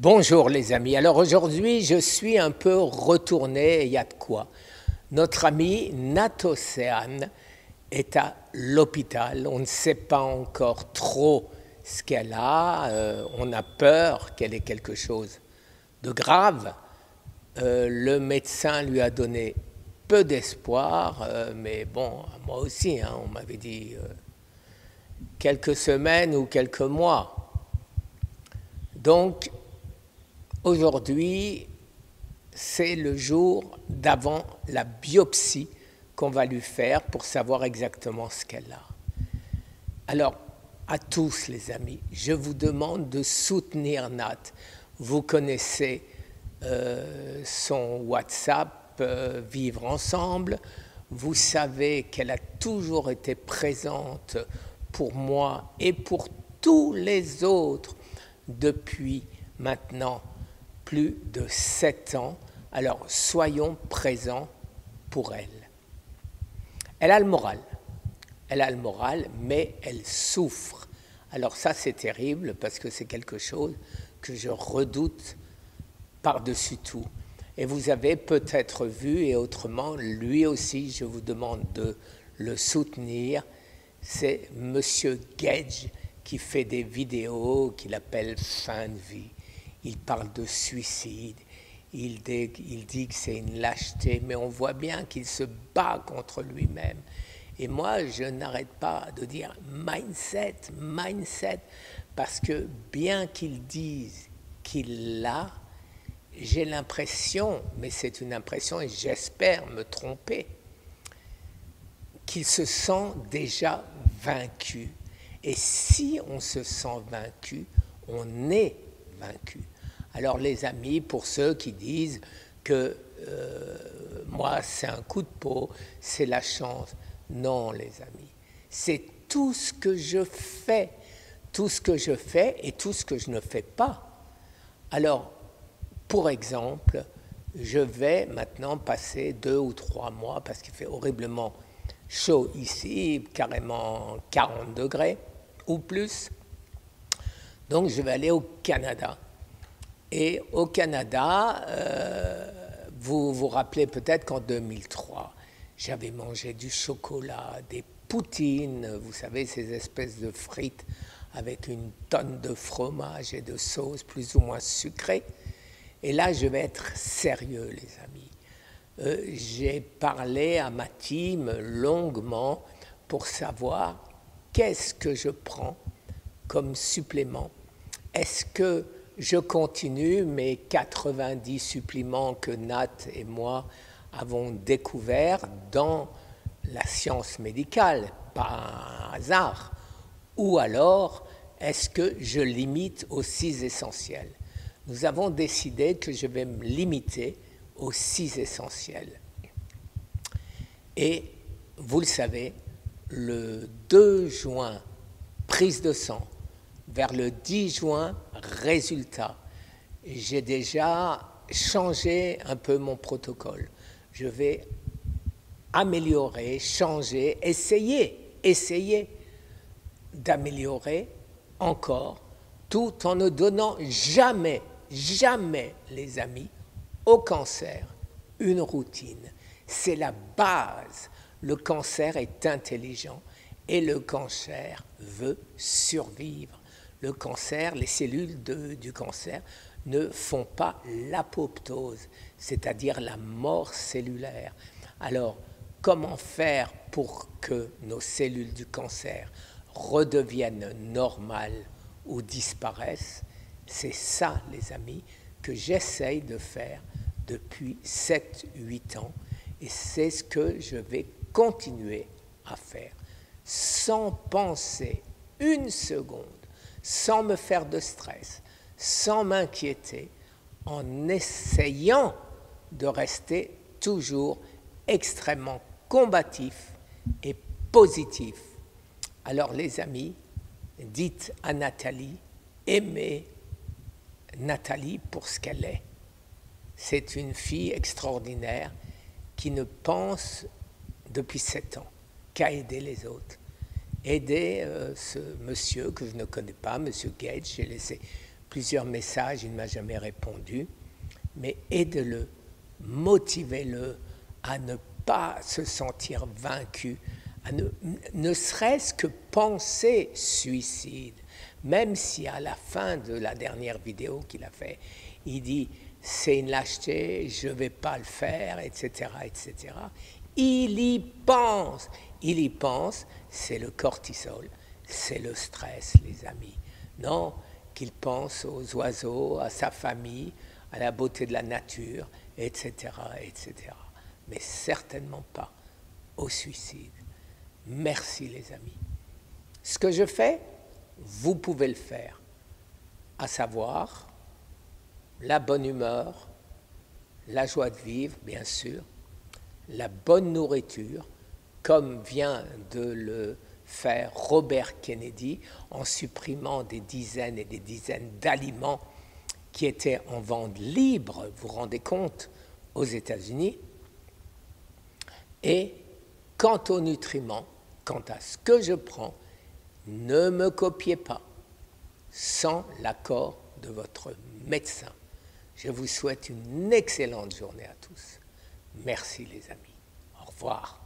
Bonjour les amis, alors aujourd'hui je suis un peu retourné, il y a de quoi. Notre amie Natocéane est à l'hôpital, on ne sait pas encore trop ce qu'elle a, on a peur qu'elle ait quelque chose de grave. Le médecin lui a donné peu d'espoir, mais bon, moi aussi, on m'avait dit quelques semaines ou quelques mois. Donc, aujourd'hui, c'est le jour d'avant la biopsie qu'on va lui faire pour savoir exactement ce qu'elle a. Alors, à tous les amis, je vous demande de soutenir Nat. Vous connaissez son WhatsApp, Vivre Ensemble. Vous savez qu'elle a toujours été présente pour moi et pour tous les autres depuis maintenant plus de 7 ans. Alors soyons présents pour elle. Elle a le moral, mais elle souffre. Alors ça c'est terrible parce que c'est quelque chose que je redoute par-dessus tout. Et vous avez peut-être vu, et autrement, lui aussi, je vous demande de le soutenir, c'est Monsieur Gage qui fait des vidéos qu'il appelle fin de vie. Il parle de suicide, il dit que c'est une lâcheté, mais on voit bien qu'il se bat contre lui-même. Et moi, je n'arrête pas de dire mindset, parce que bien qu'il dise qu'il l'a, j'ai l'impression, mais c'est une impression et j'espère me tromper, qu'il se sent déjà vaincu. Et si on se sent vaincu, on est vaincu. Alors les amis, pour ceux qui disent que moi c'est un coup de peau, c'est la chance, non les amis, c'est tout ce que je fais, et tout ce que je ne fais pas. Alors, pour exemple, je vais maintenant passer 2 ou 3 mois, parce qu'il fait horriblement chaud ici, carrément 40 degrés ou plus. Donc je vais aller au Canada. Et au Canada, vous vous rappelez peut-être qu'en 2003, j'avais mangé du chocolat, des poutines, vous savez, ces espèces de frites avec une tonne de fromage et de sauce plus ou moins sucrée. Et là, je vais être sérieux, les amis. J'ai parlé à ma team longuement pour savoir qu'est-ce que je prends comme supplément. Est-ce que je continue mes 90 suppléments que Nat et moi avons découverts dans la science médicale, par hasard, ou alors est-ce que je limite aux 6 essentiels? Nous avons décidé que je vais me limiter aux 6 essentiels. Et vous le savez, le 2 juin, prise de sang, vers le 10 juin, résultat. J'ai déjà changé un peu mon protocole. Je vais améliorer, changer, essayer d'améliorer encore, tout en ne donnant jamais, les amis, au cancer, une routine. C'est la base. Le cancer est intelligent et le cancer veut survivre. Le cancer, les cellules du cancer ne font pas l'apoptose, c'est-à-dire la mort cellulaire. Alors, comment faire pour que nos cellules du cancer redeviennent normales ou disparaissent? C'est ça, les amis, que j'essaye de faire depuis 7-8 ans et c'est ce que je vais continuer à faire sans penser une seconde, sans me faire de stress, sans m'inquiéter, en essayant de rester toujours extrêmement combatif et positif. Alors les amis, dites à Nathalie, aimez Nathalie pour ce qu'elle est. C'est une fille extraordinaire qui ne pense depuis 7 ans qu'à aider les autres. Aider ce monsieur que je ne connais pas, monsieur Gage, j'ai laissé plusieurs messages, il ne m'a jamais répondu, mais aidez-le, motivez-le à ne pas se sentir vaincu, à ne serait-ce que penser suicide, même si à la fin de la dernière vidéo qu'il a fait, il dit « c'est une lâcheté, je ne vais pas le faire, etc. etc. » Il y pense, c'est le cortisol, c'est le stress, les amis. Non, qu'il pense aux oiseaux, à sa famille, à la beauté de la nature, etc., etc. Mais certainement pas au suicide. Merci les amis. Ce que je fais, vous pouvez le faire, à savoir la bonne humeur, la joie de vivre, bien sûr, la bonne nourriture, comme vient de le faire Robert Kennedy en supprimant des dizaines et des dizaines d'aliments qui étaient en vente libre, vous vous rendez compte, aux États-Unis. Et quant aux nutriments, quant à ce que je prends, ne me copiez pas sans l'accord de votre médecin. Je vous souhaite une excellente journée à tous. Merci les amis. Au revoir.